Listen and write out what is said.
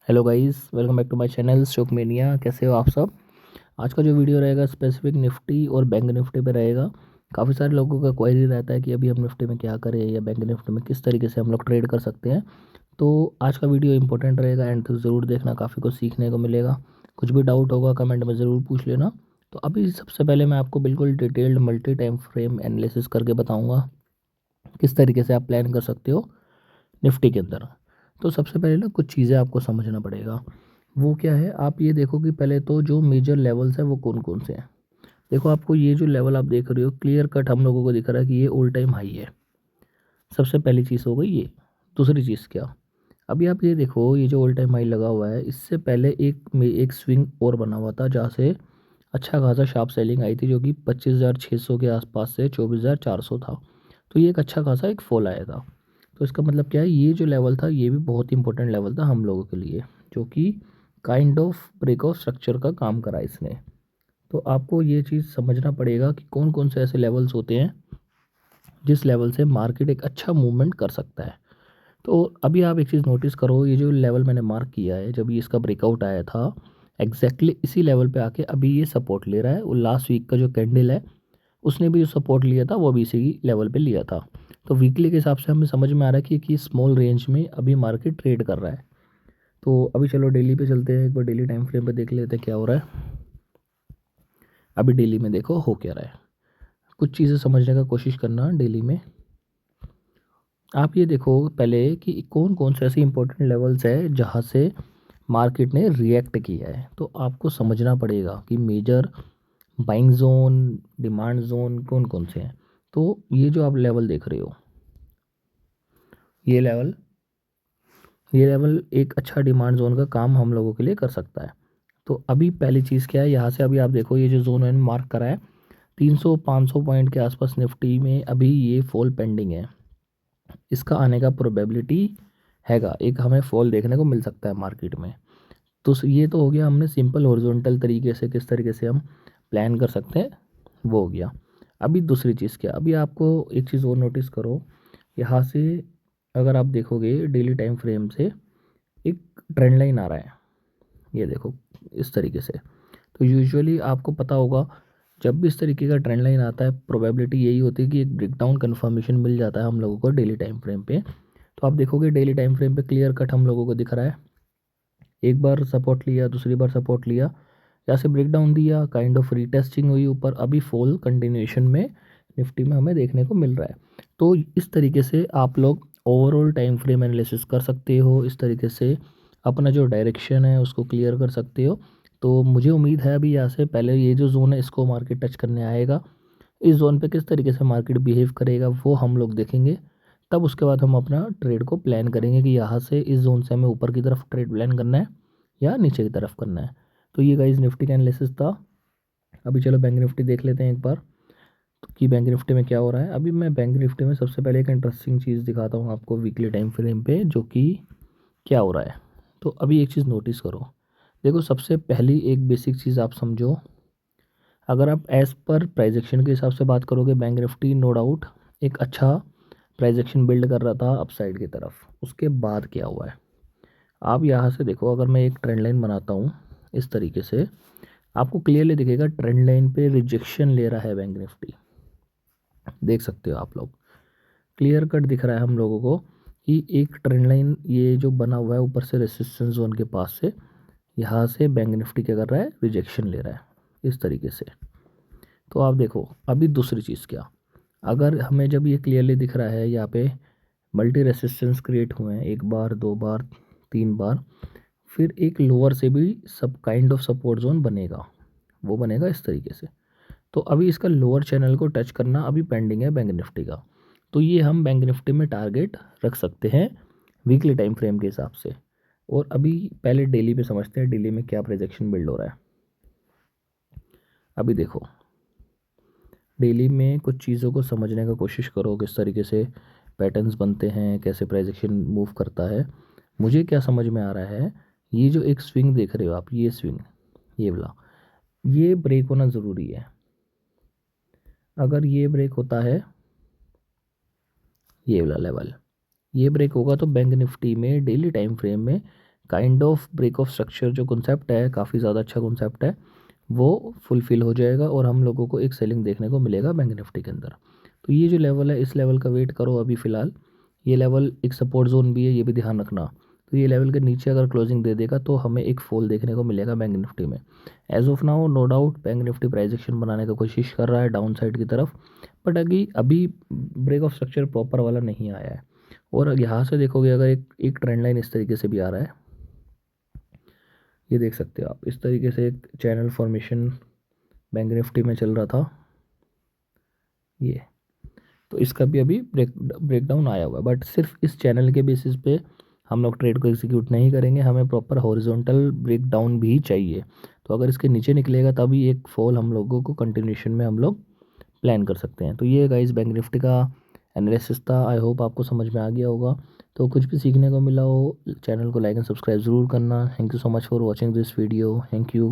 Hello guys, welcome back to my channel Stock Mania. कैसे हो आप सब। आज का जो वीडियो रहेगा स्पेसिफिक निफ्टी और बैंक निफ्टी पे रहेगा। काफ़ी सारे लोगों का क्वेरी रहता है कि अभी हम निफ्टी में क्या करें या बैंक निफ्टी में किस तरीके से हम लोग ट्रेड कर सकते हैं। तो आज का वीडियो इंपॉर्टेंट रहेगा एंड तो ज़रूर देखना, काफ़ी कुछ सीखने को मिलेगा। कुछ भी डाउट होगा कमेंट में ज़रूर पूछ लेना। तो अभी सबसे पहले मैं आपको बिल्कुल detailed multi time frame analysis करके बताऊँगा किस तरीके से आप प्लान कर सकते हो निफ्टी के अंदर। तो सबसे पहले ना कुछ चीज़ें आपको समझना पड़ेगा। वो क्या है, आप ये देखो कि पहले तो जो मेजर लेवल्स है वो कौन कौन से हैं। देखो, आपको ये जो लेवल आप देख रहे हो क्लियर कट हम लोगों को दिख रहा है कि ये ऑल टाइम हाई है। सबसे पहली चीज़ हो गई ये। दूसरी चीज़ क्या, अभी आप ये देखो, ये जो ऑल टाइम हाई लगा हुआ है इससे पहले एक स्विंग और बना हुआ था जहाँ से अच्छा खासा शार्प सेलिंग आई थी, जो कि 25,600 के आसपास से 24,400 था। तो ये एक अच्छा खासा एक फॉल आया था। तो इसका मतलब क्या है, ये जो लेवल था ये भी बहुत इंपॉर्टेंट लेवल था हम लोगों के लिए, जो कि kind of break of structure का काम करा इसने। तो आपको ये चीज़ समझना पड़ेगा कि कौन कौन से ऐसे लेवल्स होते हैं जिस लेवल से मार्केट एक अच्छा मूवमेंट कर सकता है। तो अभी आप एक चीज़ नोटिस करो, ये जो लेवल मैंने मार्क किया है, जब ये इसका ब्रेकआउट आया था एग्जैक्टली इसी लेवल पे आके अभी ये सपोर्ट ले रहा है। और लास्ट वीक का जो कैंडल है उसने भी जो सपोर्ट लिया था वो भी इसी लेवल पे लिया था। तो वीकली के हिसाब से हमें समझ में आ रहा है कि स्मॉल रेंज में अभी मार्केट ट्रेड कर रहा है। तो अभी चलो डेली पे चलते हैं, एक बार डेली टाइम फ्रेम पे देख लेते हैं क्या हो रहा है। अभी डेली में देखो हो क्या रहा है, कुछ चीज़ें समझने का कोशिश करना डेली में। आप ये देखो पहले कि कौन कौन से ऐसे इंपॉर्टेंट लेवल्स है जहाँ से मार्केट ने रिएक्ट किया है। तो आपको समझना पड़ेगा कि major buying zone, demand zone कौन कौन से हैं। तो ये जो आप लेवल देख रहे हो, ये लेवल एक अच्छा डिमांड जोन का काम हम लोगों के लिए कर सकता है। तो अभी पहली चीज़ क्या है, यहाँ से अभी आप देखो ये जो जोन मैंने मार्क करा है 300-500 पॉइंट के आसपास निफ्टी में अभी ये फॉल पेंडिंग है। इसका आने का प्रोबेबिलिटी हैगा, एक हमें फॉल देखने को मिल सकता है मार्केट में। तो ये तो हो गया, हमने सिंपल हॉरिजॉन्टल तरीके से किस तरीके से हम प्लान कर सकते हैं वो हो गया। अभी दूसरी चीज़ क्या, अभी आपको एक चीज़ और नोटिस करो। यहाँ से अगर आप देखोगे डेली टाइम फ्रेम से एक ट्रेंड लाइन आ रहा है, ये देखो इस तरीके से। तो यूजुअली आपको पता होगा जब भी इस तरीके का ट्रेंड लाइन आता है प्रोबेबिलिटी यही होती है कि एक ब्रेकडाउन कन्फर्मेशन मिल जाता है हम लोगों को डेली टाइम फ्रेम पे। तो आप देखोगे डेली टाइम फ्रेम पे क्लियर कट हम लोगों को दिख रहा है, एक बार सपोर्ट लिया, दूसरी बार सपोर्ट लिया, यहाँ से ब्रेकडाउन दिया, काइंड ऑफ रीटेस्टिंग हुई ऊपर, अभी फॉल कंटिन्यूएशन में निफ्टी में हमें देखने को मिल रहा है। तो इस तरीके से आप लोग ओवरऑल टाइम फ्रेम एनालिसिस कर सकते हो, इस तरीके से अपना जो डायरेक्शन है उसको क्लियर कर सकते हो। तो मुझे उम्मीद है अभी यहाँ से पहले ये जो जोन है इसको मार्केट टच करने आएगा, इस जोन पे किस तरीके से मार्केट बिहेव करेगा वो हम लोग देखेंगे। तब उसके बाद हम अपना ट्रेड को प्लान करेंगे कि यहाँ से इस जोन से हमें ऊपर की तरफ ट्रेड प्लान करना है या नीचे की तरफ करना है। तो ये गाइस निफ्टी का एनालिसिस था। अभी चलो बैंक निफ्टी देख लेते हैं एक बार, तो कि बैंक निफ्टी में क्या हो रहा है। अभी मैं बैंक निफ्टी में सबसे पहले एक इंटरेस्टिंग चीज़ दिखाता हूँ आपको वीकली टाइम फ्रेम पे, जो कि क्या हो रहा है। तो अभी एक चीज़ नोटिस करो, देखो सबसे पहली एक बेसिक चीज़ आप समझो। अगर आप एज़ पर प्राइजेक्शन के हिसाब से बात करोगे, बैंक निफ्टी नो डाउट एक अच्छा प्राइजेक्शन बिल्ड कर रहा था अपसाइड की तरफ। उसके बाद क्या हुआ है, आप यहाँ से देखो, अगर मैं एक ट्रेंड लाइन बनाता हूँ इस तरीके से, आपको क्लियरली दिखेगा ट्रेंड लाइन पे रिजेक्शन ले रहा है बैंक निफ्टी। देख सकते हो आप लोग, क्लियर कट दिख रहा है हम लोगों को कि एक ट्रेंड लाइन ये जो बना हुआ है ऊपर से रेसिस्टेंस जोन के पास से, यहाँ से बैंक निफ्टी क्या कर रहा है, रिजेक्शन ले रहा है इस तरीके से। तो आप देखो अभी दूसरी चीज़ क्या, अगर हमें जब ये क्लियरली दिख रहा है यहाँ पे मल्टी रेसिस्टेंस क्रिएट हुए हैं, एक बार, दो बार, तीन बार, फिर एक लोअर से भी सब काइंड ऑफ सपोर्ट जोन बनेगा, वो बनेगा इस तरीके से। तो अभी इसका लोअर चैनल को टच करना अभी पेंडिंग है बैंक निफ्टी का। तो ये हम बैंक निफ्टी में टारगेट रख सकते हैं वीकली टाइम फ्रेम के हिसाब से। और अभी पहले डेली पे समझते हैं डेली में क्या प्रोजेक्शन बिल्ड हो रहा है। अभी देखो डेली में कुछ चीज़ों को समझने का कोशिश करो, किस तरीके से पैटर्न्स बनते हैं, कैसे प्राइजेक्शन मूव करता है। मुझे क्या समझ में आ रहा है, ये जो एक स्विंग देख रहे हो आप, ये स्विंग, ये वाला, ये ब्रेक होना ज़रूरी है। अगर ये ब्रेक होता है, ये वाला लेवल, ये ब्रेक होगा तो बैंक निफ्टी में डेली टाइम फ्रेम में kind of break of structure जो कॉन्सेप्ट है, काफ़ी ज़्यादा अच्छा कॉन्सेप्ट है, वो फुलफ़िल हो जाएगा और हम लोगों को एक सेलिंग देखने को मिलेगा बैंक निफ्टी के अंदर। तो ये जो लेवल है, इस लेवल का वेट करो अभी फ़िलहाल। ये लेवल एक सपोर्ट ज़ोन भी है, ये भी ध्यान रखना। तो ये लेवल के नीचे अगर क्लोजिंग दे देगा तो हमें एक फॉल देखने को मिलेगा बैंक निफ्टी में। As of now no doubt bank Nifty price action बनाने की कोशिश कर रहा है डाउन साइड की तरफ, बट अभी ब्रेक ऑफ स्ट्रक्चर प्रॉपर वाला नहीं आया है। और यहाँ से देखोगे अगर एक ट्रेंड लाइन इस तरीके से भी आ रहा है, ये देख सकते हो आप, इस तरीके से एक चैनल फॉर्मेशन बैंक निफ्टी में चल रहा था ये। तो इसका भी अभी ब्रेकडाउन आया हुआ है, बट सिर्फ इस चैनल के बेसिस पे हम लोग ट्रेड को एग्जीक्यूट नहीं करेंगे, हमें प्रॉपर हॉरिजॉन्टल ब्रेकडाउन भी चाहिए। तो अगर इसके नीचे निकलेगा तभी एक फॉल हम लोगों को कंटिन्यूशन में हम लोग प्लान कर सकते हैं। तो ये गाइस बैंक निफ्टी का एनालिसिस था, आई होप आपको समझ में आ गया होगा। तो कुछ भी सीखने को मिला हो, चैनल को लाइक एंड सब्सक्राइब ज़रूर करना। Thank you so much for watching this video. Thank you.